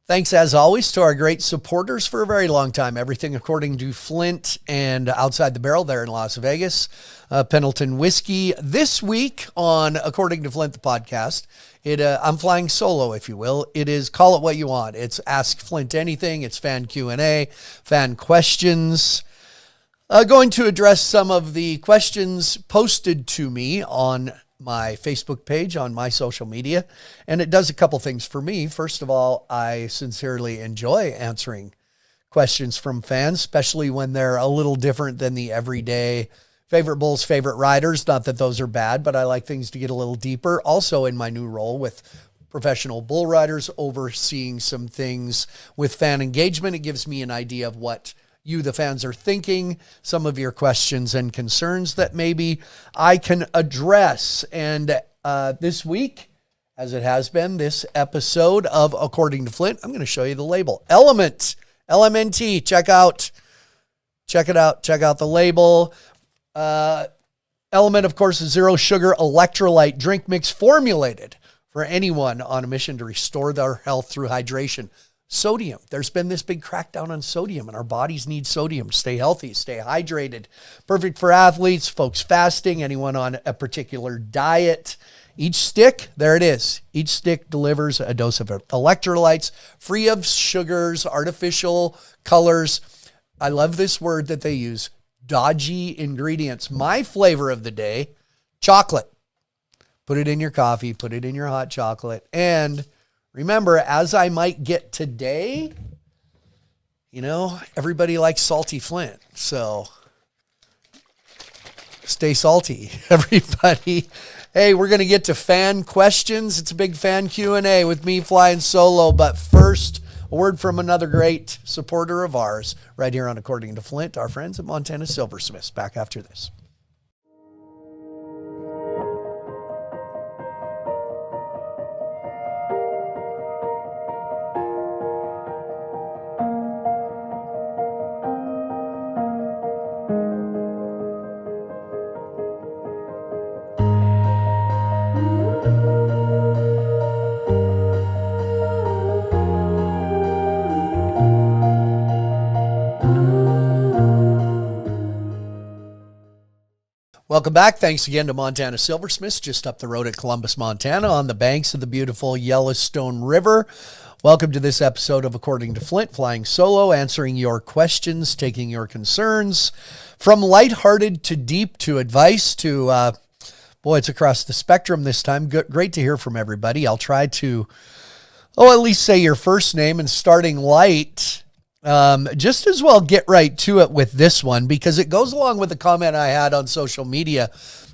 Thanks, as always, to our great supporters for a very long time. Everything according to Flint and Outside the Barrel there in Las Vegas. Pendleton Whiskey. This week on According to Flint, the podcast, I'm flying solo, if you will. It is Call It What You Want. It's Ask Flint Anything. It's fan Q&A, fan questions. Going to address some of the questions posted to me on my Facebook page, on my social media, and it does a couple things for me. First of all, I sincerely enjoy answering questions from fans, especially when they're a little different than the everyday favorite bulls, favorite riders. Not that those are bad, but I like things to get a little deeper. Also, in my new role with professional bull riders, overseeing some things with fan engagement, it gives me an idea of what you, the fans, are thinking, some of your questions and concerns that maybe I can address. And this week, as it has been, this episode of According to Flint, I'm going to show you the label. Element, LMNT, check it out, check out the label. Element, of course, is zero sugar electrolyte drink mix formulated for anyone on a mission to restore their health through hydration. Sodium. There's been this big crackdown on sodium, and our bodies need sodium to stay healthy, stay hydrated. Perfect for athletes, folks fasting, anyone on a particular diet. Each stick, there it is. Each stick delivers a dose of electrolytes, free of sugars, artificial colors. I love this word that they use, dodgy ingredients. My flavor of the day, chocolate. Put it in your coffee, put it in your hot chocolate, and remember, as I might get today, everybody likes salty Flint. So stay salty, everybody. Hey, we're going to get to fan questions. It's a big fan Q&A with me flying solo. But first, a word from another great supporter of ours right here on According to Flint, our friends at Montana Silversmiths. Back after this. Welcome back. Thanks again to Montana Silversmiths, just up the road at Columbus, Montana, on the banks of the beautiful Yellowstone River. Welcome to this episode of According to Flint, flying solo, answering your questions, taking your concerns, from lighthearted to deep to advice to, it's across the spectrum this time. Great to hear from everybody. I'll try to, at least say your first name, and starting light. Just as well get right to it with this one, because it goes along with the comment I had on social media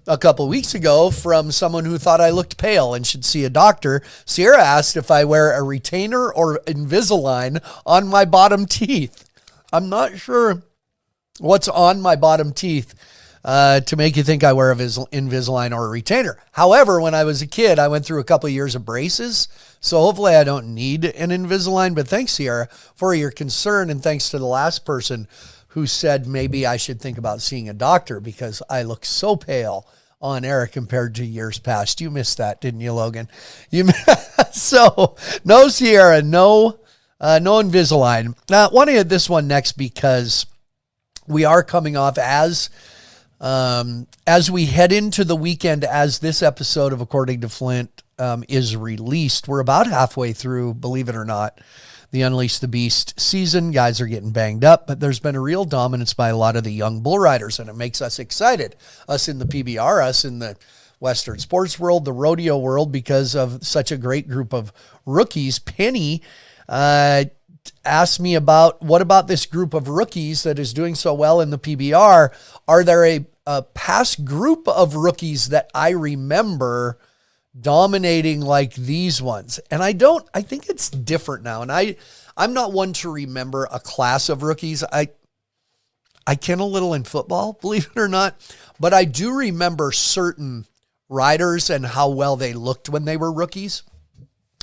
a couple weeks ago from someone who thought I looked pale and should see a doctor. Sierra asked if I wear a retainer or Invisalign on my bottom teeth. I'm not sure what's on my bottom teeth to make you think I wear a Invisalign or a retainer. However, when I was a kid, I went through a couple of years of braces, so hopefully I don't need an Invisalign. But thanks, Sierra, for your concern, and thanks to the last person who said maybe I should think about seeing a doctor because I look so pale on air compared to years past. You missed that, didn't you, Logan? So no Sierra, no Invisalign. Now, I want to hit this one next because we are coming off as we head into the weekend, as this episode of According to Flint is released. We're about halfway through, believe it or not, the Unleash the Beast season. Guys are getting banged up, but there's been a real dominance by a lot of the young bull riders, and it makes us excited. Us in the PBR, us in the Western sports world, the rodeo world, because of such a great group of rookies. Penny asked me what about this group of rookies that is doing so well in the PBR? Are there a past group of rookies that I remember dominating like these ones? And I think it's different now. And I'm not one to remember a class of rookies. I can a little in football, believe it or not, but I do remember certain riders and how well they looked when they were rookies.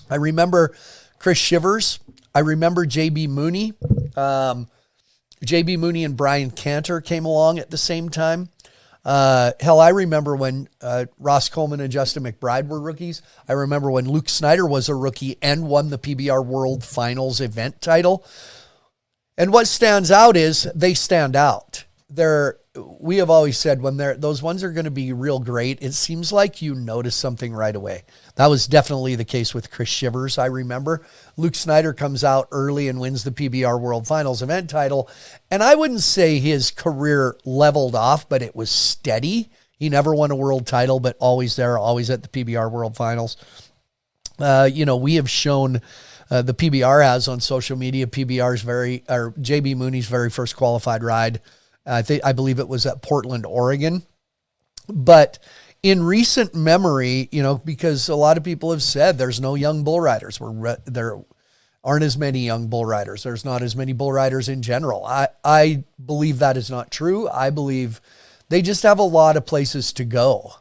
I remember Chris Shivers. I remember JB Mooney. JB Mooney and Brian Cantor came along at the same time. Hell, I remember when Ross Coleman and Justin McBride were rookies. I remember when Luke Snyder was a rookie and won the PBR World Finals event title. And what stands out is they stand out. We have always said when those ones are going to be real great, it seems like you notice something right away. That was definitely the case with Chris Shivers. I remember Luke Snyder comes out early and wins the PBR World Finals event title. And I wouldn't say his career leveled off, but it was steady. He never won a world title, but always there, always at the PBR World Finals. We have shown the PBR has on social media, JB Mooney's very first qualified ride. I believe it was at Portland, Oregon. But in recent memory, because a lot of people have said there's no young bull riders. There aren't as many young bull riders. There's not as many bull riders in general. I believe that is not true. I believe they just have a lot of places to go.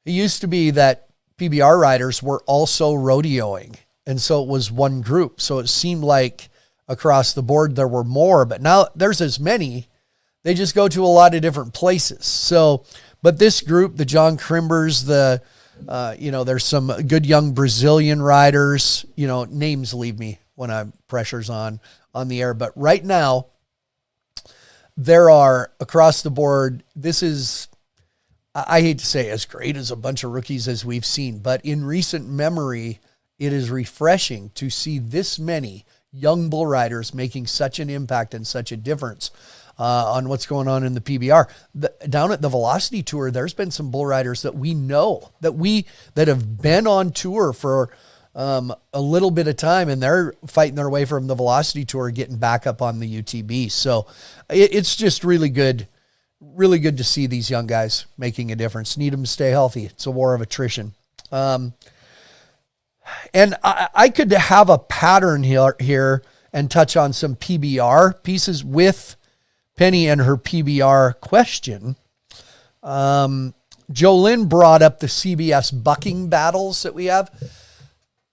It used to be that PBR riders were also rodeoing. And so it was one group. So it seemed like across the board there were more, but now there's as many. They just go to a lot of different places. So, but this group, the John Crimbers, there's some good young Brazilian riders, names leave me when I'm pressure's on the air. But right now there are across the board, this is, I hate to say as great as a bunch of rookies as we've seen, but in recent memory, it is refreshing to see this many young bull riders making such an impact and such a difference on what's going on in the PBR. Down at the Velocity Tour, there's been some bull riders that we know that have been on tour for a little bit of time, and they're fighting their way from the Velocity Tour, getting back up on the UTB. So it's just really good to see these young guys making a difference. Need them to stay healthy. It's a war of attrition. And I could have a pattern here and touch on some PBR pieces with Penny and her PBR question. Jolynn brought up the CBS bucking battles that we have.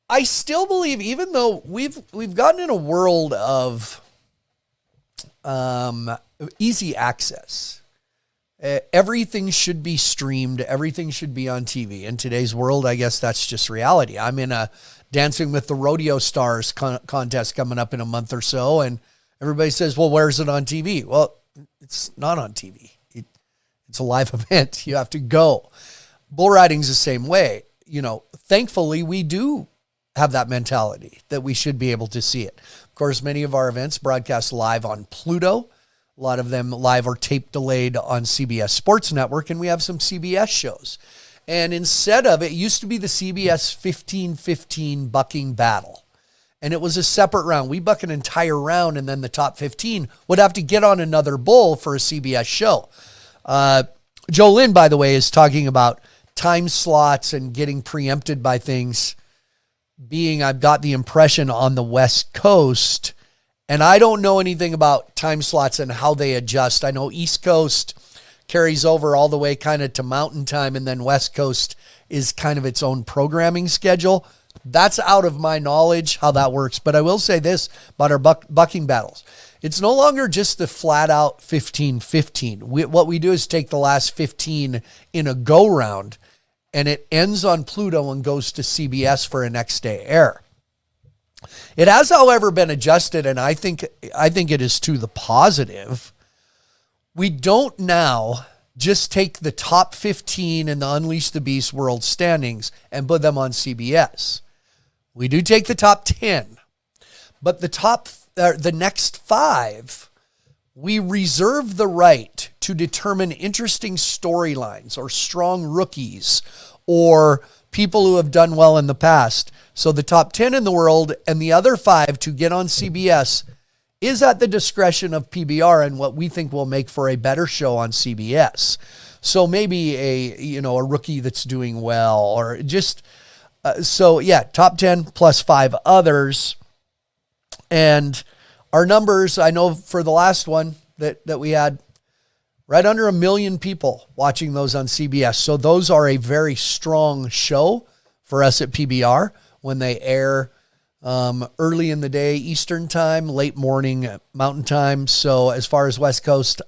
I still believe, even though we've gotten in a world of easy access, everything should be streamed. Everything should be on TV. In today's world, I guess that's just reality. I'm in a Dancing with the Rodeo Stars contest coming up in a month or so, and everybody says, well, where's it on TV? Well, it's not on TV. It's a live event. You have to go. Bull riding's the same way. Thankfully, we do have that mentality that we should be able to see it. Of course, many of our events broadcast live on Pluto. A lot of them live or tape delayed on CBS Sports Network, and we have some CBS shows. And instead of, it used to be the CBS 15-15 bucking battle. And it was a separate round. We buck an entire round, and then the top 15 would have to get on another bull for a CBS show. Jolynn, by the way, is talking about time slots and getting preempted by things being, I've got the impression, on the West Coast. And I don't know anything about time slots and how they adjust. I know East Coast carries over all the way kind of to Mountain Time, and then West Coast is kind of its own programming schedule. That's out of my knowledge how that works. But I will say this about our bucking battles. It's no longer just the flat out 15-15. What we do is take the last 15 in a go round, and it ends on Pluto and goes to CBS for a next day air. It has, however, been adjusted, and I think it is to the positive. We don't now just take the top 15 in the Unleash the Beast World standings and put them on CBS. We do take the top 10, but the next 5, we reserve the right to determine interesting storylines or strong rookies or people who have done well in the past. So the top 10 in the world and the other 5 to get on CBS is at the discretion of PBR and what we think will make for a better show on CBS. So maybe a rookie that's doing well, or just, top 10 plus 5 others. And our numbers, I know for the last one that we had right under 1 million people watching those on CBS. So those are a very strong show for us at PBR when they air early in the day, Eastern time, late morning, Mountain time. So as far as West Coast,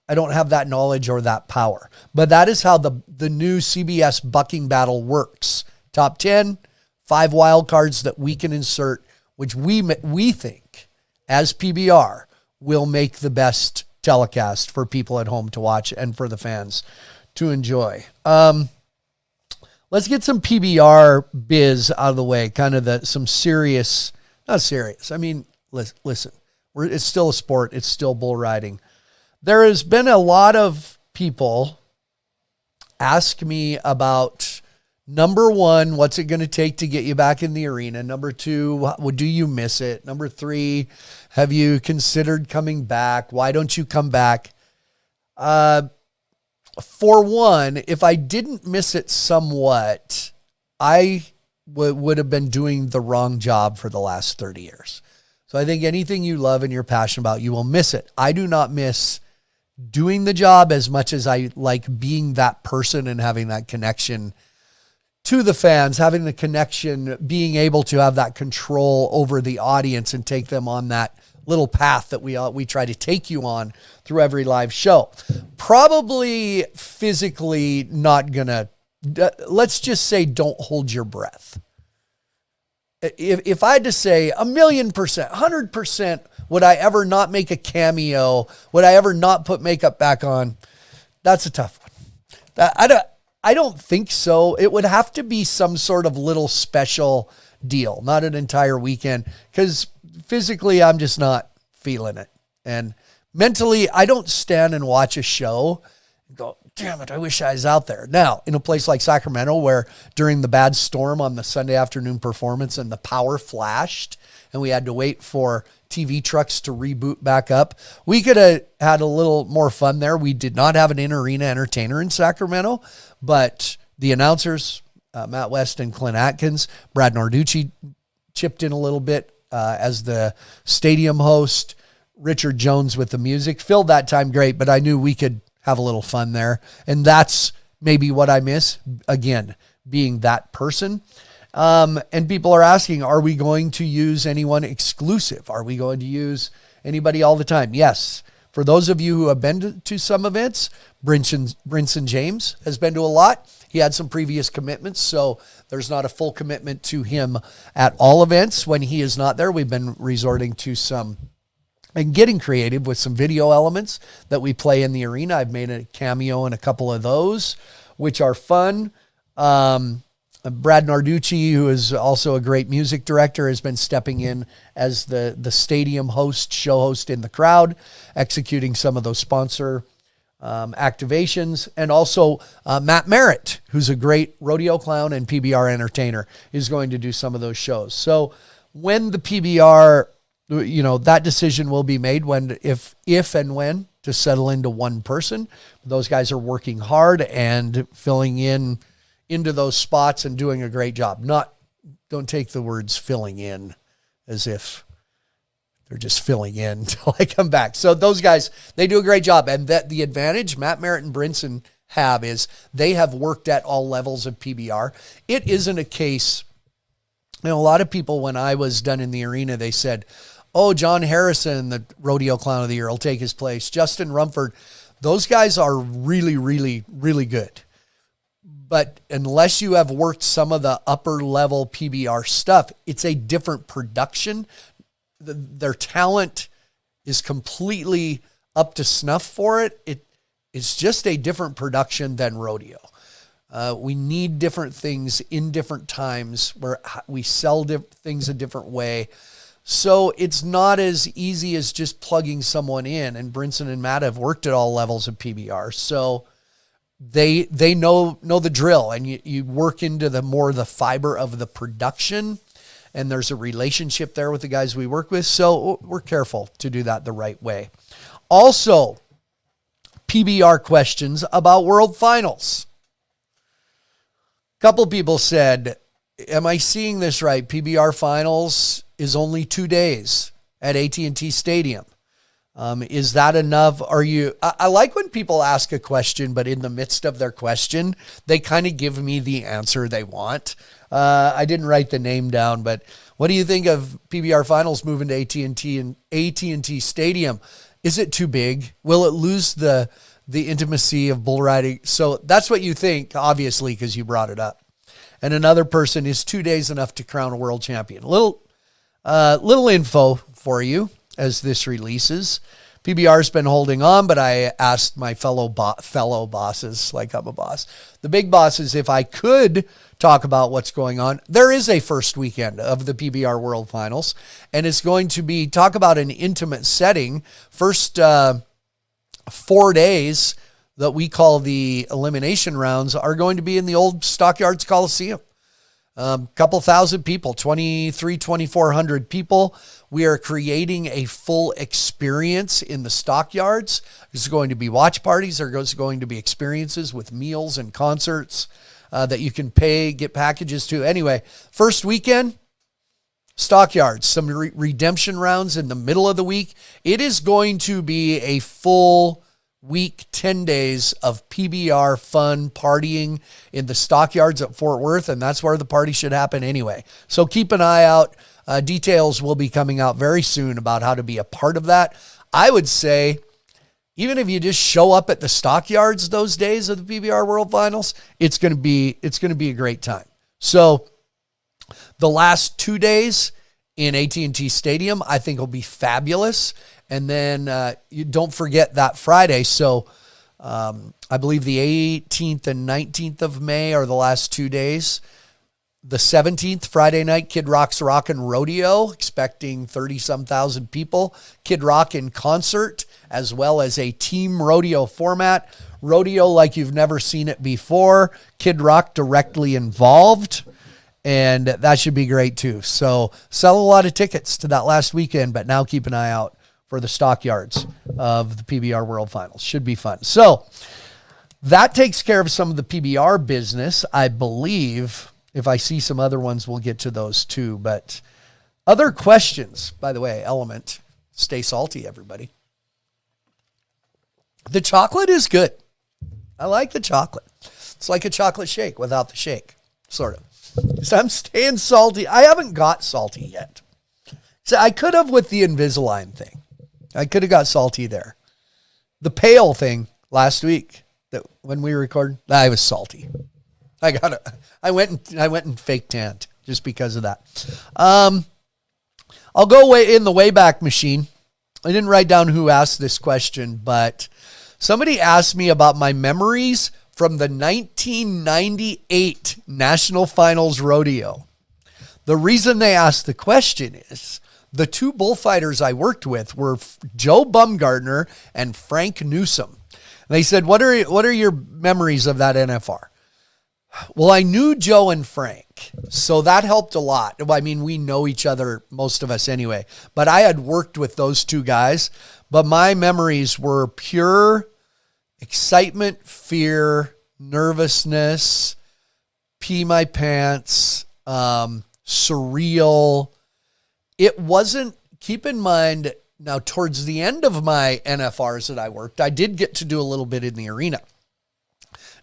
I don't have that knowledge or that power. But that is how the new CBS bucking battle works. Top 10, 5 wild cards that we can insert, which we think, as PBR, will make the best telecast for people at home to watch and for the fans to enjoy. Let's get some PBR biz out of the way, kind of some serious, not serious. I mean, listen, it's still a sport. It's still bull riding. There has been a lot of people ask me about, number one, what's it going to take to get you back in the arena? Number two, do you miss it? Number three, have you considered coming back? Why don't you come back? For one, if I didn't miss it somewhat, I would have been doing the wrong job for the last 30 years. So I think anything you love and you're passionate about, you will miss it. I do not miss doing the job as much as I like being that person and having that connection to the fans, having the connection, being able to have that control over the audience and take them on that little path that we try to take you on through every live show. Probably physically not gonna, let's just say don't hold your breath. If I had to say 1,000,000%, 100%, would I ever not make a cameo? Would I ever not put makeup back on? That's a tough one. I don't think so. It would have to be some sort of little special deal, not an entire weekend, because physically I'm just not feeling it. And mentally, I don't stand and watch a show and go, damn it, I wish I was out there. Now, in a place like Sacramento, where during the bad storm on the Sunday afternoon performance and the power flashed and we had to wait for TV trucks to reboot back up, we could have had a little more fun there. We did not have an in-arena entertainer in Sacramento, but the announcers, Matt West and Clint Atkins, Brad Narducci chipped in a little bit as the stadium host, Richard Jones with the music, filled that time great, but I knew we could have a little fun there. And that's maybe what I miss, again, being that person. And people are asking, are we going to use anyone exclusive? Are we going to use anybody all the time? Yes. For those of you who have been to some events, Brinson James has been to a lot. He had some previous commitments, so there's not a full commitment to him at all events. When he is not there, we've been resorting to some and getting creative with some video elements that we play in the arena. I've made a cameo in a couple of those, which are fun. Brad Narducci, who is also a great music director, has been stepping in as the stadium host, show host in the crowd, executing some of those sponsor activations. And also Matt Merritt, who's a great rodeo clown and PBR entertainer, is going to do some of those shows. So when the PBR, that decision will be made if and when to settle into one person. Those guys are working hard and filling into those spots and doing a great job. Don't take the words filling in as if they're just filling in until I come back. So those guys, they do a great job. And that the advantage Matt Merritt and Brinson have is they have worked at all levels of PBR. It isn't a case, a lot of people, when I was done in the arena, they said, oh, John Harrison, the rodeo clown of the year, will take his place. Justin Rumford. Those guys are really, really, really good. But unless you have worked some of the upper level PBR stuff, it's a different production. Their talent is completely up to snuff for it. It's just a different production than rodeo. We need different things in different times where we sell things a different way. So it's not as easy as just plugging someone in. And Brinson and Matt have worked at all levels of PBR. So they know the drill, and you work into the fiber of the production, and there's a relationship there with the guys we work with. So we're careful to do that the right way. Also, PBR questions about World Finals. A couple people said, am I seeing this right? PBR Finals is only 2 days at AT&T Stadium. Is that enough? I like when people ask a question, but in the midst of their question, they kind of give me the answer they want. I didn't write the name down, but what do you think of PBR Finals moving to AT&T Stadium? Is it too big? Will it lose the intimacy of bull riding? So that's what you think, obviously, because you brought it up. And another person, is 2 days enough to crown a world champion? Little info for you as this releases. PBR's been holding on, but I asked my fellow bosses, like I'm a boss, the big bosses, if I could talk about what's going on. There is a first weekend of the PBR World Finals, and it's going to be, talk about an intimate setting. First 4 days that we call the elimination rounds are going to be in the old Stockyards Coliseum. Couple thousand people, 2,400 people. We are creating a full experience in the Stockyards. There's going to be watch parties. There's going to be experiences with meals and concerts that you can get packages to. Anyway, first weekend, Stockyards, some redemption rounds in the middle of the week. It is going to be a full week, 10 days of PBR fun partying in the Stockyards at Fort Worth, and that's where the party should happen anyway. So keep an eye out. Details will be coming out very soon about how to be a part of that. I would say, even if you just show up at the Stockyards those days of the PBR World Finals, it's going to be a great time. So the last 2 days in AT&T Stadium, I think will be fabulous. And then you don't forget that Friday. So I believe the 18th and 19th of May are the last 2 days. The 17th, Friday night, Kid Rock's Rockin' Rodeo, expecting 30-some thousand people. Kid Rock in concert, as well as a team rodeo format. Rodeo like you've never seen it before. Kid Rock directly involved. And that should be great too. So sell a lot of tickets to that last weekend, but now keep an eye out for the Stockyards of the PBR World Finals. Should be fun. So that takes care of some of the PBR business, I believe. If I see some other ones, we'll get to those too. But other questions, by the way, Element, stay salty, everybody. The chocolate is good. I like the chocolate. It's like a chocolate shake without the shake, sort of. So I'm staying salty. I haven't got salty yet. So I could have with the Invisalign thing. I could have got salty there. The pale thing last week, that when we recorded, I was salty. I went and fake tanned just because of that. I'll go in the Wayback Machine. I didn't write down who asked this question, but somebody asked me about my memories from the 1998 National Finals Rodeo. The reason they asked the question is the two bullfighters I worked with were Joe Bumgardner and Frank Newsom. And they said, what are your memories of that NFR? Well, I knew Joe and Frank, so that helped a lot. I mean, we know each other, most of us anyway, but I had worked with those two guys, but my memories were pure excitement, fear, nervousness, pee my pants, surreal. It wasn't, keep in mind, now towards the end of my NFRs that I worked, I did get to do a little bit in the arena.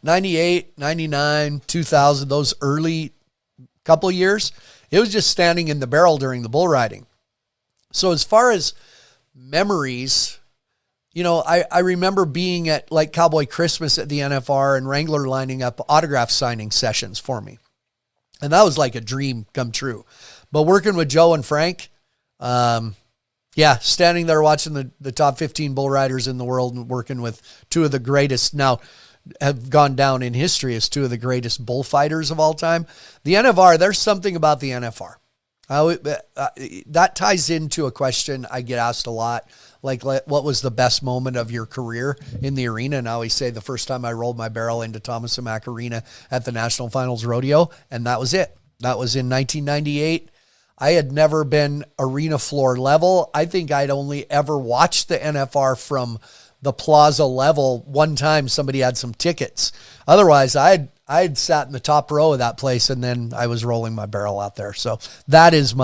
98, 99, 2000, those early couple of years, it was just standing in the barrel during the bull riding. So as far as memories, I remember being at like Cowboy Christmas at the NFR and Wrangler lining up autograph signing sessions for me. And that was like a dream come true. But working with Joe and Frank, standing there watching the top 15 bull riders in the world and working with two of the greatest, now have gone down in history as two of the greatest bullfighters of all time. The NFR, there's something about the NFR. That ties into a question I get asked a lot, like what was the best moment of your career in the arena? And I always say the first time I rolled my barrel into Thomas and Mack Arena at the National Finals Rodeo, and that was it. That was in 1998. I had never been arena floor level. I think I'd only ever watched the NFR from the plaza level one time. Somebody had some tickets. Otherwise, I had sat in the top row of that place, and then I was rolling my barrel out there. So that is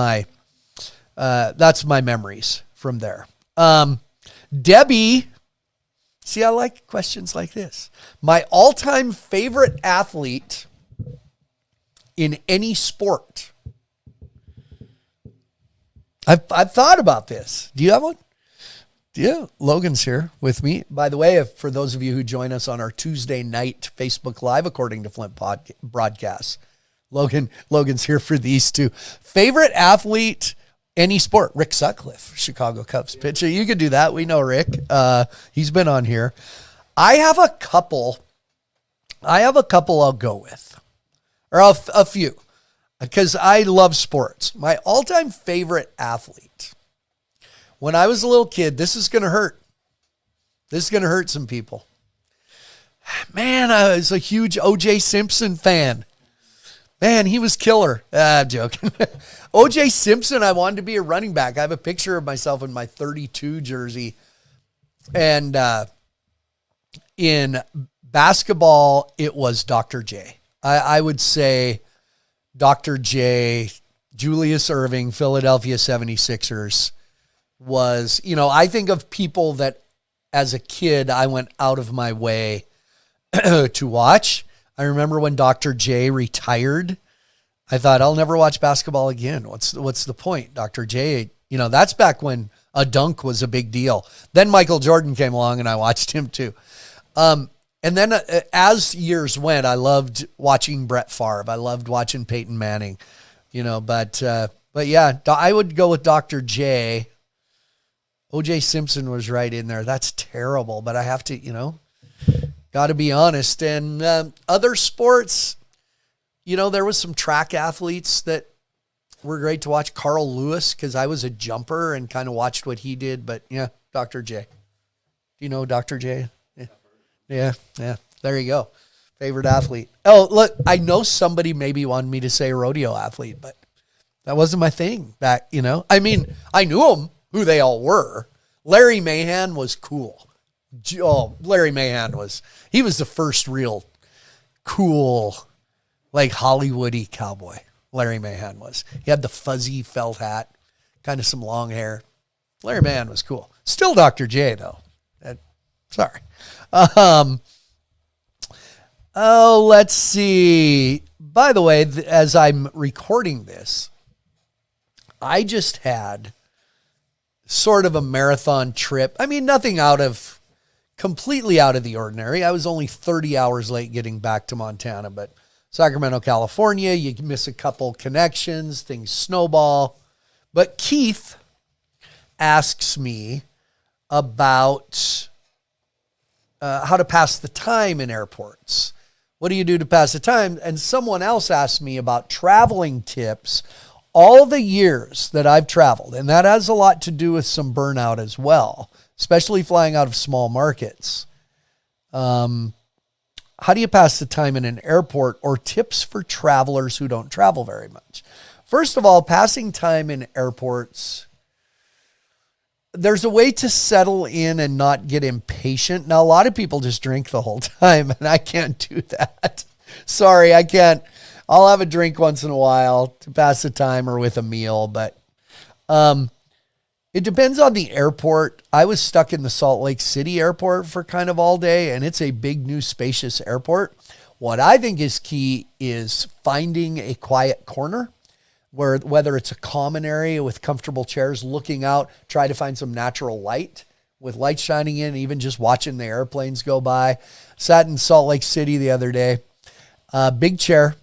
that's my memories from there. Debbie, see, I like questions like this. My all-time favorite athlete in any sport. I've thought about this. Do you have one? Yeah, Logan's here with me. By the way, for those of you who join us on our Tuesday night Facebook Live, according to Flint broadcasts, Logan's here for these two. Favorite athlete, any sport? Rick Sutcliffe, Chicago Cubs pitcher. You could do that. We know Rick. He's been on here. I have a couple I'll go with, or a few, because I love sports. My all-time favorite athlete. When I was a little kid, this is going to hurt. This is going to hurt some people. Man, I was a huge O.J. Simpson fan. Man, he was killer. I'm joking. O.J. Simpson, I wanted to be a running back. I have a picture of myself in my 32 jersey. And in basketball, it was Dr. J. I would say Dr. J, Julius Erving, Philadelphia 76ers. Was, I think of people that as a kid, I went out of my way to watch. I remember when Dr. J retired, I thought, I'll never watch basketball again. What's the point? Dr. J, that's back when a dunk was a big deal. Then Michael Jordan came along and I watched him too. And then as years went, I loved watching Brett Favre. I loved watching Peyton Manning, but yeah, I would go with Dr. J. O.J. Simpson was right in there. That's terrible, but I have to, got to be honest. And other sports, there was some track athletes that were great to watch. Carl Lewis, because I was a jumper and kind of watched what he did. But, yeah, Dr. J. Do you know Dr. J? Yeah. There you go. Favorite athlete. Oh, look, I know somebody maybe wanted me to say rodeo athlete, but that wasn't my thing back, I mean, I knew them. Who they all were. Larry Mahan was cool. Oh, Larry Mahan he was the first real cool, like Hollywoody cowboy. Larry Mahan was. He had the fuzzy felt hat, kind of some long hair. Larry Mahan was cool. Still Dr. J though. Sorry. Let's see. By the way, as I'm recording this, I just had sort of a marathon trip. I mean, nothing completely out of the ordinary. I was only 30 hours late getting back to Montana, but Sacramento, California, you miss a couple connections, things snowball. But Keith asks me about how to pass the time in airports. What do you do to pass the time? And someone else asked me about traveling tips. All the years that I've traveled, and that has a lot to do with some burnout as well, especially flying out of small markets. How do you pass the time in an airport, or tips for travelers who don't travel very much? First of all, passing time in airports, there's a way to settle in and not get impatient. Now, a lot of people just drink the whole time, and I can't do that. Sorry, I can't. I'll have a drink once in a while to pass the time or with a meal, but it depends on the airport. I was stuck in the Salt Lake City airport for kind of all day, and it's a big, new, spacious airport. What I think is key is finding a quiet corner whether it's a common area with comfortable chairs, looking out, try to find some natural light with light shining in, even just watching the airplanes go by. Sat in Salt Lake City the other day, big chair,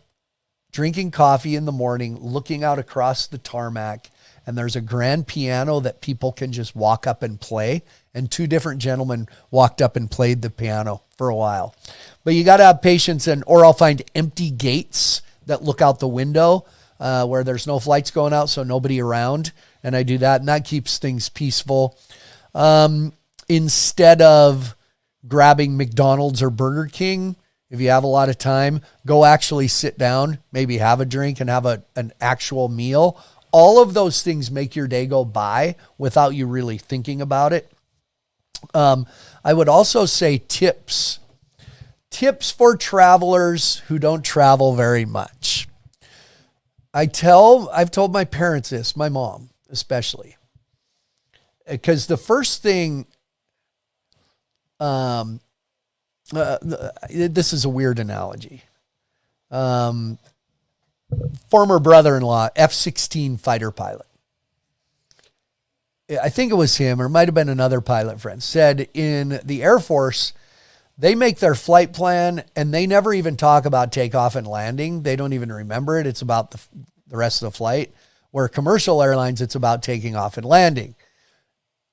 drinking coffee in the morning, looking out across the tarmac, and there's a grand piano that people can just walk up and play. And two different gentlemen walked up and played the piano for a while. But you got to have patience, or I'll find empty gates that look out the window where there's no flights going out, so nobody around. And I do that, and that keeps things peaceful. Instead of grabbing McDonald's or Burger King, if you have a lot of time, go actually sit down, maybe have a drink and have an actual meal. All of those things make your day go by without you really thinking about it. I would also say tips for travelers who don't travel very much. I've told my parents this, my mom especially, because the first thing, this is a weird analogy. Former brother-in-law, F-16 fighter pilot. I think it was him, or it might have been another pilot friend, said in the Air Force, they make their flight plan and they never even talk about takeoff and landing. They don't even remember it. It's about the rest of the flight. Where commercial airlines, it's about taking off and landing.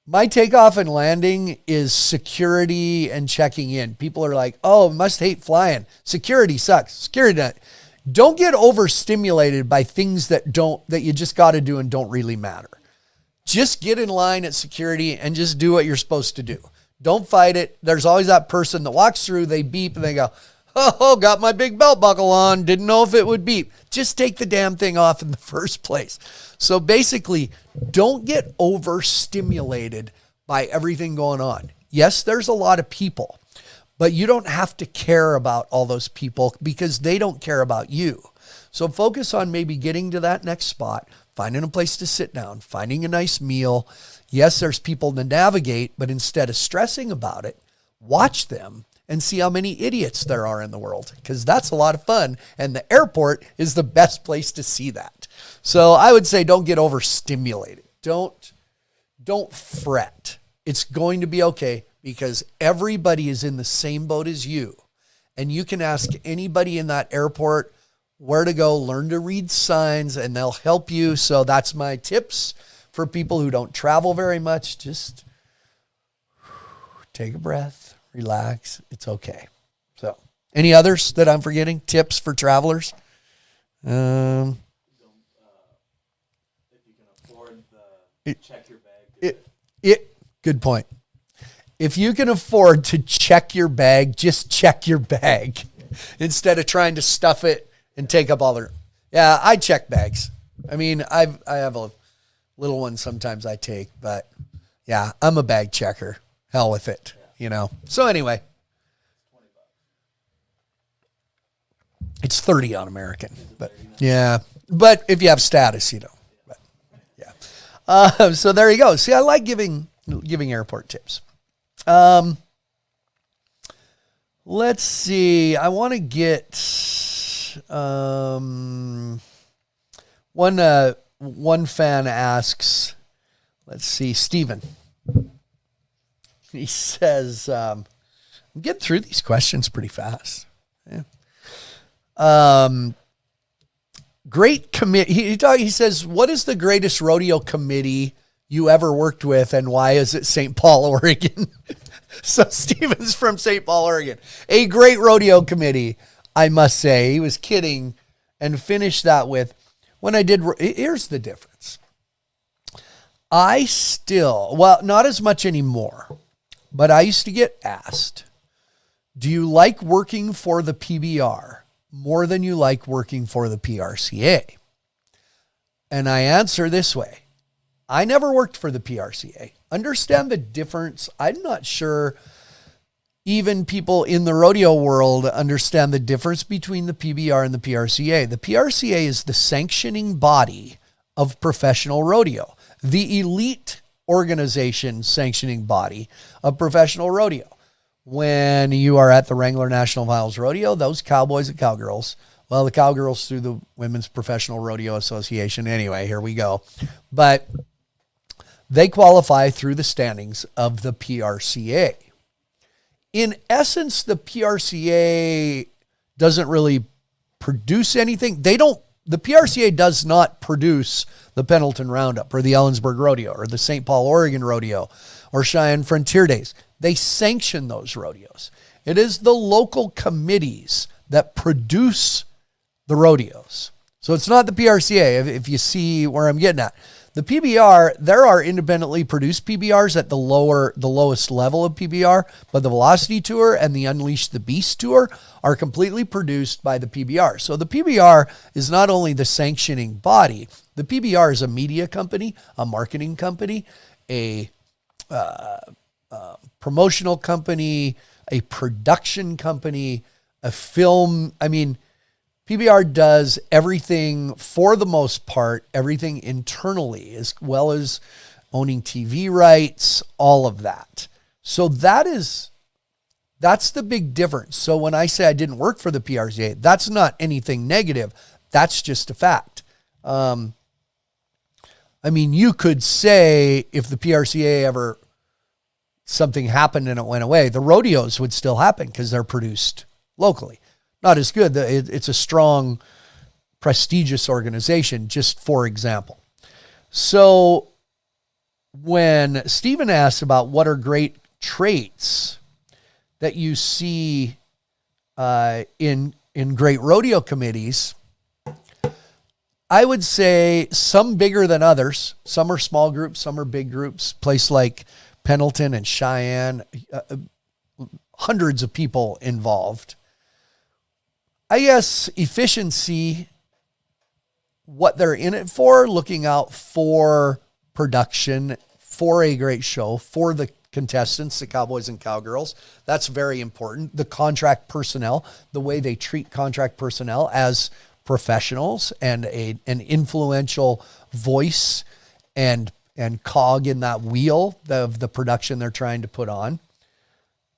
My takeoff and landing is security and checking in. People are like, oh, must hate flying. Security sucks. Security. Don't get overstimulated by things that you just got to do and don't really matter. Just get in line at security and just do what you're supposed to do. Don't fight it. There's always that person that walks through, they beep and they go, oh, got my big belt buckle on. Didn't know if it would beep. Just take the damn thing off in the first place. So basically, don't get overstimulated by everything going on. Yes, there's a lot of people, but you don't have to care about all those people because they don't care about you. So focus on maybe getting to that next spot, finding a place to sit down, finding a nice meal. Yes, there's people to navigate, but instead of stressing about it, watch them and see how many idiots there are in the world, because that's a lot of fun. And the airport is the best place to see that. So I would say don't get overstimulated. Don't fret. It's going to be okay because everybody is in the same boat as you. And you can ask anybody in that airport where to go, learn to read signs, and they'll help you. So that's my tips for people who don't travel very much. Just take a breath. Relax. It's okay. So, any others that I'm forgetting? Tips for travelers? If you can afford check your bag. Good point. If you can afford to check your bag, just check your bag instead of trying to stuff it and take up all the. Yeah, I check bags. I mean, I have a little one sometimes I take, but yeah, I'm a bag checker. Hell with it. You know. So anyway, it's 30 on American, but yeah. But if you have status, you know. But yeah. So there you go. See, I like giving airport tips. Let's see. I want to get one fan asks. Let's see, Stephen. He says, I'm getting through these questions pretty fast. Yeah. Great committee. He says, what is the greatest rodeo committee you ever worked with and why is it St. Paul, Oregon? So Steven's from St. Paul, Oregon. A great rodeo committee, I must say. He was kidding and finished that with, here's the difference. Not as much anymore. But I used to get asked, do you like working for the PBR more than you like working for the PRCA? And I answer this way. I never worked for the PRCA. Understand the difference. I'm not sure even people in the rodeo world understand the difference between the PBR and the PRCA. The PRCA is the sanctioning body of professional rodeo, the elite organization sanctioning body of professional rodeo. When you are at the Wrangler National Miles Rodeo, those cowboys and cowgirls, well, the cowgirls through the Women's Professional Rodeo Association. Anyway, here we go. But they qualify through the standings of the PRCA. In essence, the PRCA doesn't really produce anything. The PRCA does not produce the Pendleton Roundup or the Ellensburg Rodeo or the St. Paul, Oregon Rodeo or Cheyenne Frontier Days. They sanction those rodeos. It is the local committees that produce the rodeos. So it's not the PRCA, if you see where I'm getting at. The PBR, there are independently produced PBRs at the lowest level of PBR, but the Velocity Tour and the Unleash the Beast Tour are completely produced by the PBR. So the PBR is not only the sanctioning body, the PBR is a media company, a marketing company, a promotional company, a production company, a film. I mean, PBR does everything, for the most part, everything internally, as well as owning TV rights, all of that. So that's the big difference. So when I say I didn't work for the PRCA, that's not anything negative. That's just a fact. I I mean, you could say if the PRCA ever something happened and it went away, the rodeos would still happen because they're produced locally. Not as good. It's a strong, prestigious organization, just for example. So when Stephen asks about what are great traits that you see in great rodeo committees, I would say some bigger than others. Some are small groups, some are big groups. Place like Pendleton and Cheyenne, hundreds of people involved. I guess efficiency, what they're in it for, looking out for production, for a great show, for the contestants, the cowboys and cowgirls. That's very important. The contract personnel, the way they treat contract personnel as professionals and an influential voice and cog in that wheel of the production they're trying to put on.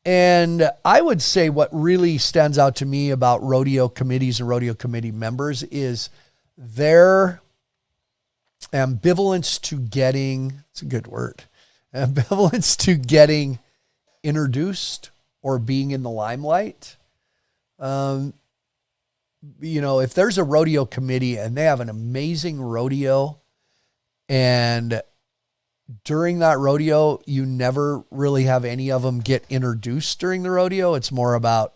And I would say what really stands out to me about rodeo committees and rodeo committee members is their ambivalence to getting, it's a good word, ambivalence to getting introduced or being in the limelight. If there's a rodeo committee and they have an amazing rodeo, and during that rodeo, you never really have any of them get introduced during the rodeo. It's more about,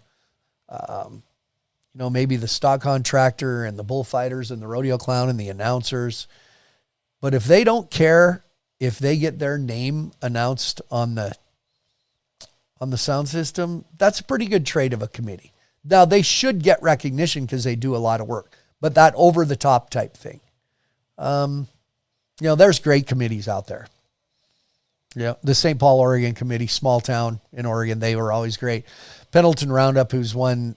maybe the stock contractor and the bullfighters and the rodeo clown and the announcers. But if they don't care if they get their name announced on the sound system, that's a pretty good trait of a committee. Now, they should get recognition because they do a lot of work, but that over-the-top type thing. There's great committees out there. Yeah, the St. Paul, Oregon committee, small town in Oregon, they were always great. Pendleton Roundup, who's won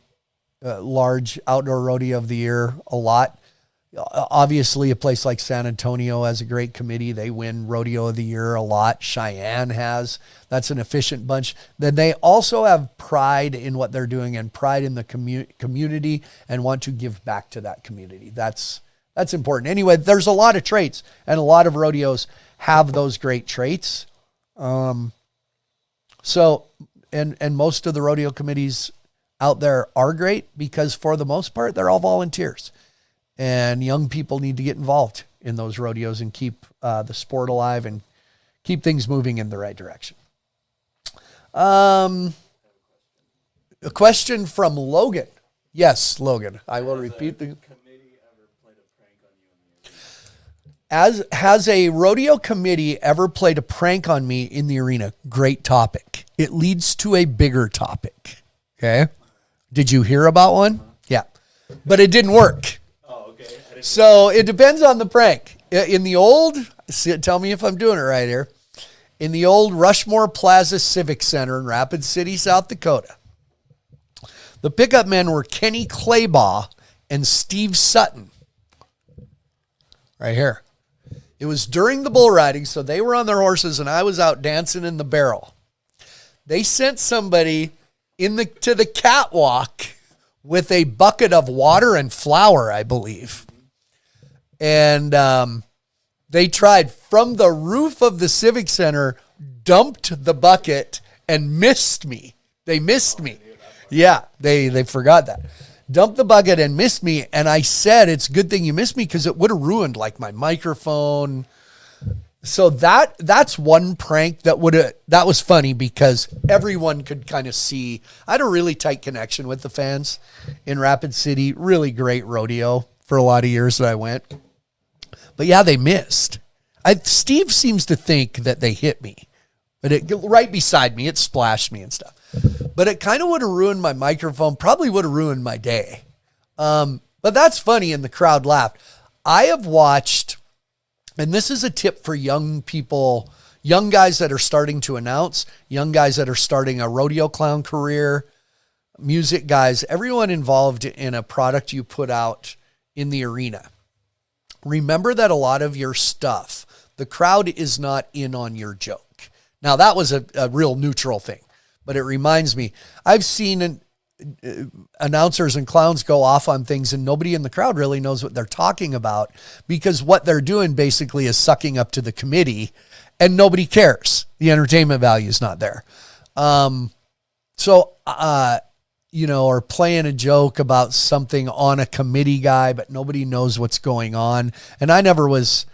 large outdoor rodeo of the year a lot. Obviously, a place like San Antonio has a great committee. They win rodeo of the year a lot. Cheyenne has. That's an efficient bunch. Then they also have pride in what they're doing and pride in the community and want to give back to that community. That's important. Anyway, there's a lot of traits, and a lot of rodeos have those great traits. So most of the rodeo committees out there are great because for the most part, they're all volunteers. And young people need to get involved in those rodeos and keep the sport alive and keep things moving in the right direction. A question from Logan. Yes, Logan. I will repeat the committee ever played a prank on you in the arena? Has a rodeo committee ever played a prank on me in the arena? Great topic. It leads to a bigger topic. Okay. Did you hear about one? Yeah. But it didn't work. So it depends on the prank. In the old, tell me if I'm doing it right here. In the old Rushmore Plaza Civic Center in Rapid City, South Dakota, the pickup men were Kenny Claybaugh and Steve Sutton. Right here. It was during the bull riding, so they were on their horses and I was out dancing in the barrel. They sent somebody to the catwalk with a bucket of water and flour, I believe. And they tried from the roof of the Civic Center, dumped the bucket, and missed me. They missed me. Yeah, they forgot that. Dumped the bucket and missed me. And I said, it's a good thing you missed me because it would have ruined like my microphone. So that's one prank that was funny because everyone could kind of see. I had a really tight connection with the fans in Rapid City. Really great rodeo for a lot of years that I went. But yeah, they missed. Steve seems to think that they hit me, but right beside me, it splashed me and stuff. But it kind of would have ruined my microphone, probably would have ruined my day. But that's funny, and the crowd laughed. I have watched, and this is a tip for young people, young guys that are starting to announce, young guys that are starting a rodeo clown career, music guys, everyone involved in a product you put out in the arena. Remember that a lot of your stuff, the crowd is not in on your joke. Now, that was a real neutral thing, but it reminds me, I've seen announcers and clowns go off on things and nobody in the crowd really knows what they're talking about, because what they're doing basically is sucking up to the committee and nobody cares. The entertainment value is not there. Or playing a joke about something on a committee guy, but nobody knows what's going on. And I never was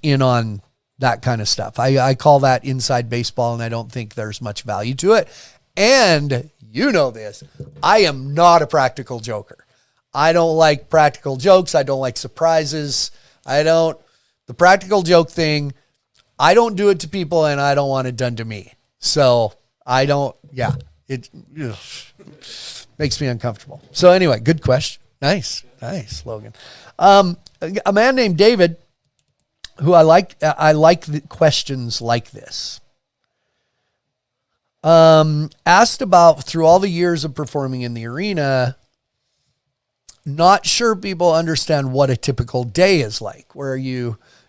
in on that kind of stuff. I call that inside baseball, and I don't think there's much value to it. And you know this, I am not a practical joker. I don't like practical jokes. I don't like surprises. The practical joke thing, I don't do it to people and I don't want it done to me. So it makes me uncomfortable. So anyway, good question. Nice, Logan. A man named David, who I like the questions like this. Asked about, through all the years of performing in the arena, not sure people understand what a typical day is like, where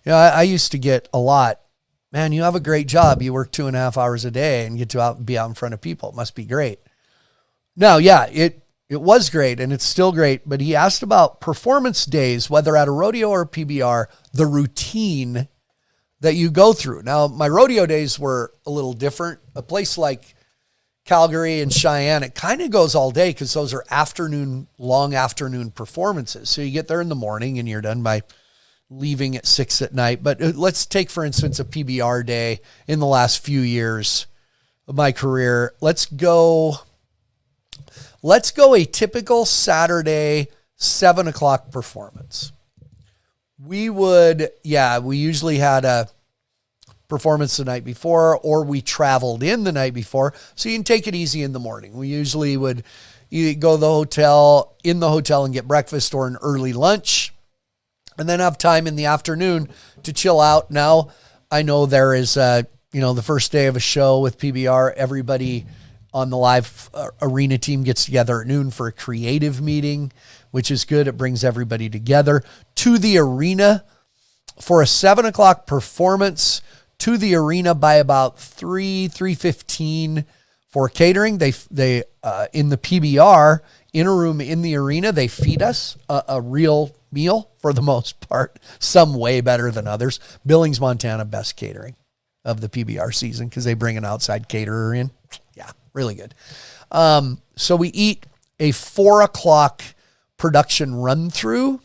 I used to get a lot, man, you have a great job. You work 2.5 hours a day and get to be out in front of people. It must be great. Now, yeah, it was great and it's still great, but he asked about performance days, whether at a rodeo or PBR, the routine that you go through. Now, my rodeo days were a little different. A place like Calgary and Cheyenne, it kind of goes all day because those are long afternoon performances. So you get there in the morning and you're done by leaving at 6 at night. But let's take, for instance, a PBR day in the last few years of my career. Let's go a typical Saturday, 7:00 performance. We usually had a performance the night before, or we traveled in the night before. So you can take it easy in the morning. We usually would either go to the hotel and get breakfast or an early lunch, and then have time in the afternoon to chill out. Now, I know there is, the first day of a show with PBR, everybody on the live arena team gets together at noon for a creative meeting, which is good. It brings everybody together to the arena for a 7:00 performance, to the arena by about 3:15 for catering. They in the PBR, in a room in the arena, they feed us a real meal for the most part, some way better than others. Billings, Montana, best catering of the PBR season because they bring an outside caterer in. Yeah, really good. So we eat a 4:00 production run through.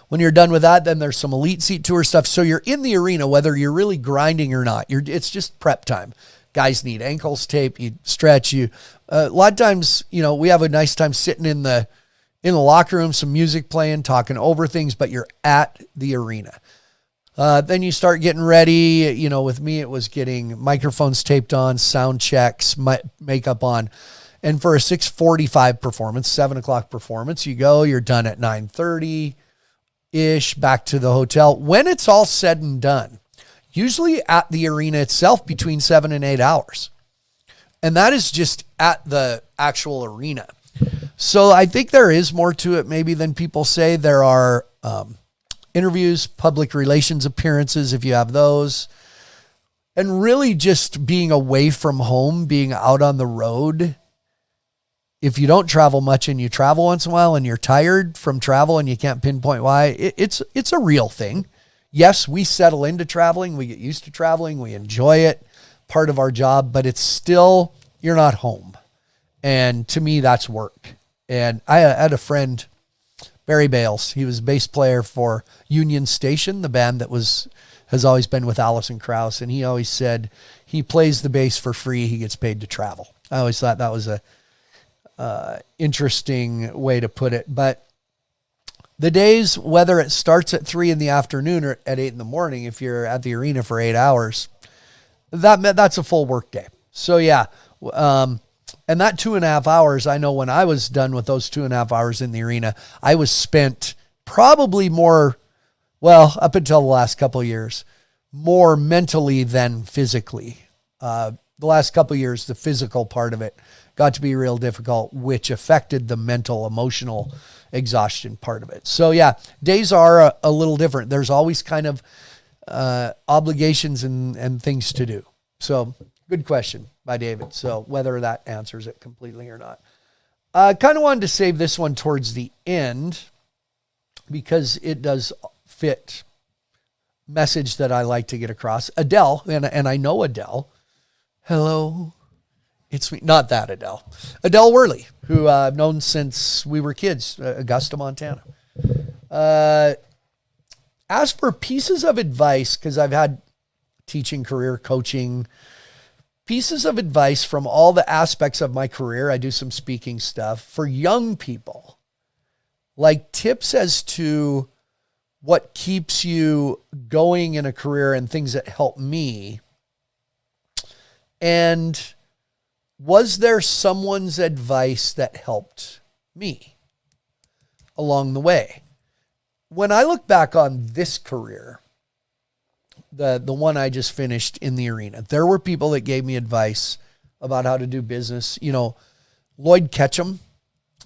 When you're done with that, then there's some elite seat tour stuff. So you're in the arena, whether you're really grinding or not. It's just prep time. Guys need ankles taped. You stretch. A lot of times, we have a nice time sitting in the locker room, some music playing, talking over things, but you're at the arena. Then you start getting ready. With me, it was getting microphones taped on, sound checks, makeup on. And for a 6:45 performance, 7:00 performance, you're done at 9:30-ish, back to the hotel. When it's all said and done, usually at the arena itself, between 7 and 8 hours. And that is just at the actual arena. So I think there is more to it maybe than people say. There are interviews, public relations appearances, if you have those, and really just being away from home, being out on the road. If you don't travel much and you travel once in a while and you're tired from travel and you can't pinpoint why, it's a real thing. Yes, we settle into traveling. We get used to traveling. We enjoy it, part of our job, but it's still, you're not home. And to me, that's work. And I had a friend, Barry Bales. He was a bass player for Union Station, the band that has always been with Alison Krauss. And he always said he plays the bass for free. He gets paid to travel. I always thought that was a interesting way to put it. But the days, whether it starts at 3 in the afternoon or at 8 in the morning, if you're at the arena for 8 hours, that's a full work day. So yeah. And that 2.5 hours, I know when I was done with those 2.5 hours in the arena, I was spent probably more, up until the last couple of years, more mentally than physically. The last couple of years, the physical part of it got to be real difficult, which affected the mental, emotional exhaustion part of it. So yeah, days are a little different. There's always kind of obligations and things to do. So good question by David. So whether that answers it completely or not. I kind of wanted to save this one towards the end because it does fit message that I like to get across. Adele, and I know Adele. Hello, it's me. Not that Adele. Adele Worley, who I've known since we were kids, Augusta, Montana. As for pieces of advice, because I've had teaching career, coaching, pieces of advice from all the aspects of my career. I do some speaking stuff for young people, like tips as to what keeps you going in a career and things that help me. And was there someone's advice that helped me along the way? When I look back on this career, the one I just finished in the arena, there were people that gave me advice about how to do business. You know, Lloyd Ketchum,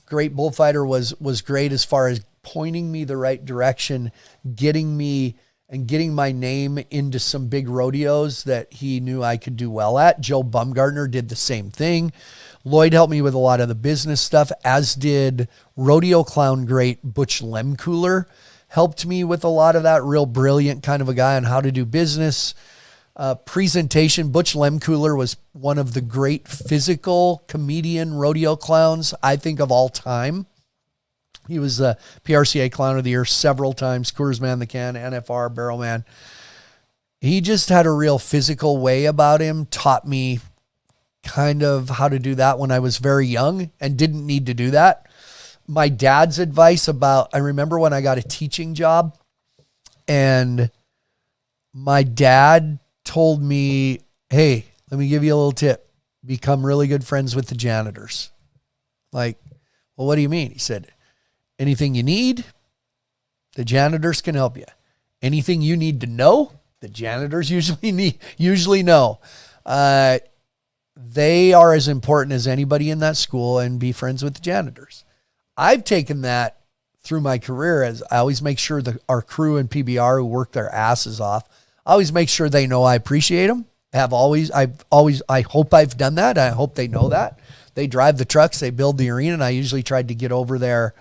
great bullfighter, was great as far as pointing me the right direction, getting my name into some big rodeos that he knew I could do well at. Joe Bumgartner did the same thing. Lloyd helped me with a lot of the business stuff, as did rodeo clown great Butch Lemcooler. Helped me with a lot of that, real brilliant kind of a guy on how to do business. Presentation. Butch Lemcooler was one of the great physical comedian rodeo clowns, I think, of all time. He was the PRCA Clown of the Year several times, Coors Man the Can, NFR, Barrel Man. He just had a real physical way about him, taught me kind of how to do that when I was very young and didn't need to do that. My dad's advice I remember when I got a teaching job and my dad told me, hey, let me give you a little tip. Become really good friends with the janitors. Like, well, what do you mean? He said, anything you need, the janitors can help you. Anything you need to know, the janitors usually know. They are as important as anybody in that school, and be friends with the janitors. I've taken that through my career as I always make sure that our crew and PBR who work their asses off, I always make sure they know I appreciate them. I hope I've done that. I hope they know that. They drive the trucks, they build the arena, and I usually tried to get over there,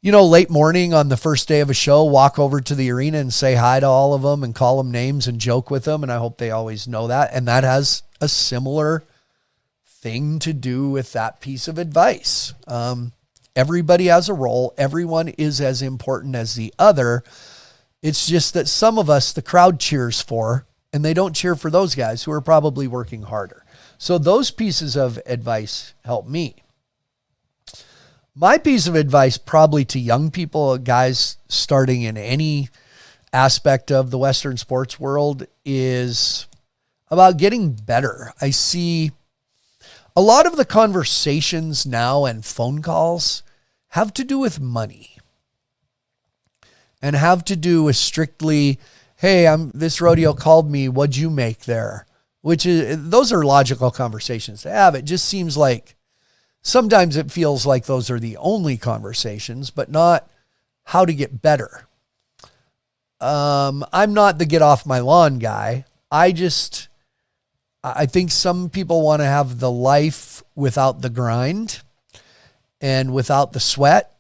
late morning on the first day of a show, walk over to the arena and say hi to all of them and call them names and joke with them. And I hope they always know that. And that has a similar thing to do with that piece of advice. Everybody has a role. Everyone is as important as the other. It's just that some of us, the crowd cheers for, and they don't cheer for those guys who are probably working harder. So those pieces of advice help me. My piece of advice probably to young people, guys starting in any aspect of the Western sports world, is about getting better. I see a lot of the conversations now and phone calls have to do with money and have to do with strictly, hey, this rodeo called me. What'd you make there? Those are logical conversations to have. It just seems like sometimes it feels like those are the only conversations, but not how to get better. I'm not the get off my lawn guy. I think some people want to have the life without the grind and without the sweat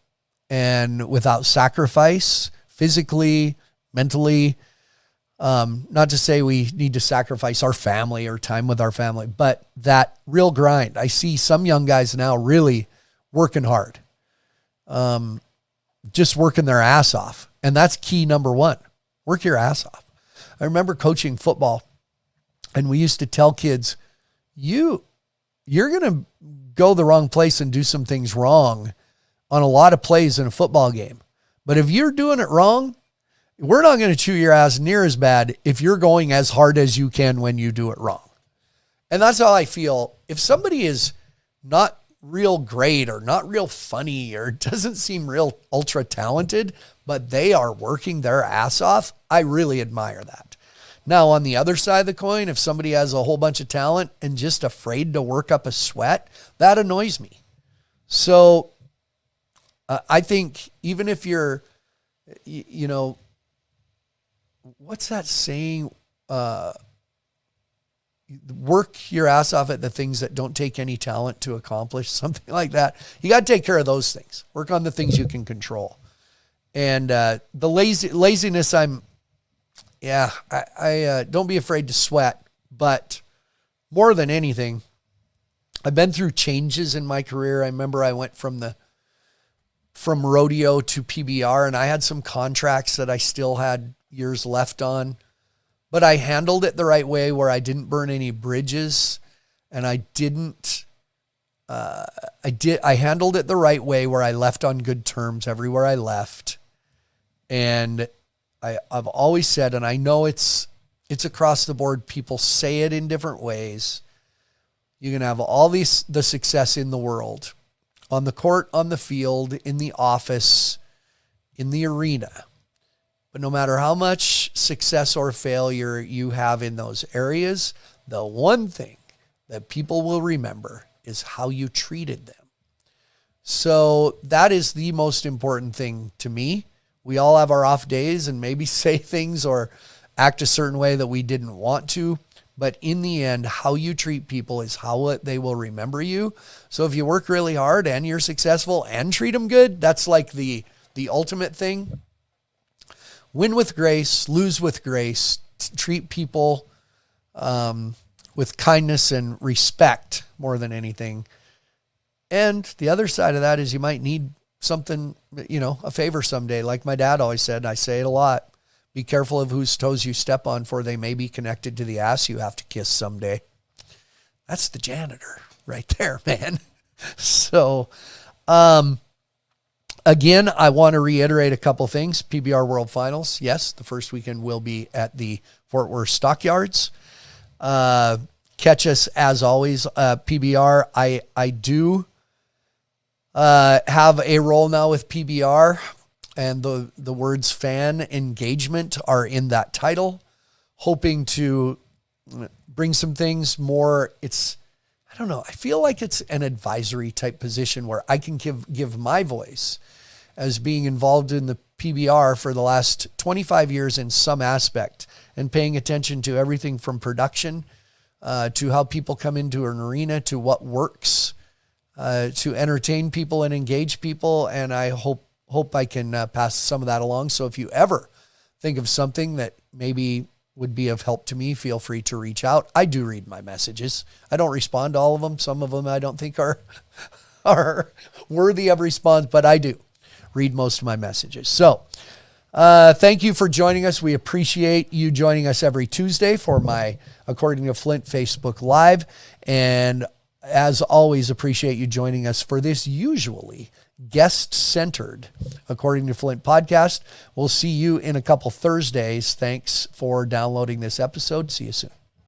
and without sacrifice, physically, mentally. Not to say we need to sacrifice our family or time with our family, but that real grind. I see some young guys now really working hard, just working their ass off. And that's key number one. Work your ass off. I remember coaching football, and we used to tell kids, you're going to go the wrong place and do some things wrong on a lot of plays in a football game. But if you're doing it wrong, we're not going to chew your ass near as bad if you're going as hard as you can when you do it wrong. And that's how I feel. If somebody is not real great or not real funny or doesn't seem real ultra talented, but they are working their ass off, I really admire that. Now, on the other side of the coin, if somebody has a whole bunch of talent and just afraid to work up a sweat, that annoys me. So I think even if you're, what's that saying? work your ass off at the things that don't take any talent to accomplish, something like that. You got to take care of those things. Work on the things you can control. And the laziness, I don't be afraid to sweat. But more than anything, I've been through changes in my career. I remember I went from rodeo to PBR, and I had some contracts that I still had years left on, but I handled it the right way where I didn't burn any bridges, and I handled it the right way where I left on good terms everywhere I left. And I've always said, and I know it's across the board, people say it in different ways, you can have all the success in the world, on the court, on the field, in the office, in the arena. But no matter how much success or failure you have in those areas, the one thing that people will remember is how you treated them. So that is the most important thing to me. We all have our off days and maybe say things or act a certain way that we didn't want to. But in the end, how you treat people is how they will remember you. So if you work really hard and you're successful and treat them good, that's like the ultimate thing. Win with grace, lose with grace, treat people with kindness and respect more than anything. And the other side of that is you might need something, a favor someday. Like my dad always said, I say it a lot. Be careful of whose toes you step on, for they may be connected to the ass you have to kiss someday. That's the janitor right there, man. So, again, I want to reiterate a couple things. PBR World Finals. Yes, the first weekend will be at the Fort Worth Stockyards. Catch us as always, PBR. I do have a role now with PBR. And the words fan engagement are in that title, hoping to bring some things more. I feel like it's an advisory type position where I can give my voice as being involved in the PBR for the last 25 years in some aspect and paying attention to everything from production to how people come into an arena to what works to entertain people and engage people. And I hope I can pass some of that along. So if you ever think of something that maybe would be of help to me, feel free to reach out. I do read my messages. I don't respond to all of them. Some of them I don't think are worthy of response, but I do read most of my messages. So thank you for joining us. We appreciate you joining us every Tuesday for my According to Flint Facebook Live. And as always, appreciate you joining us for this usually guest-centered According to Flint podcast. We'll see you in a couple Thursdays. Thanks for downloading this episode. See you soon.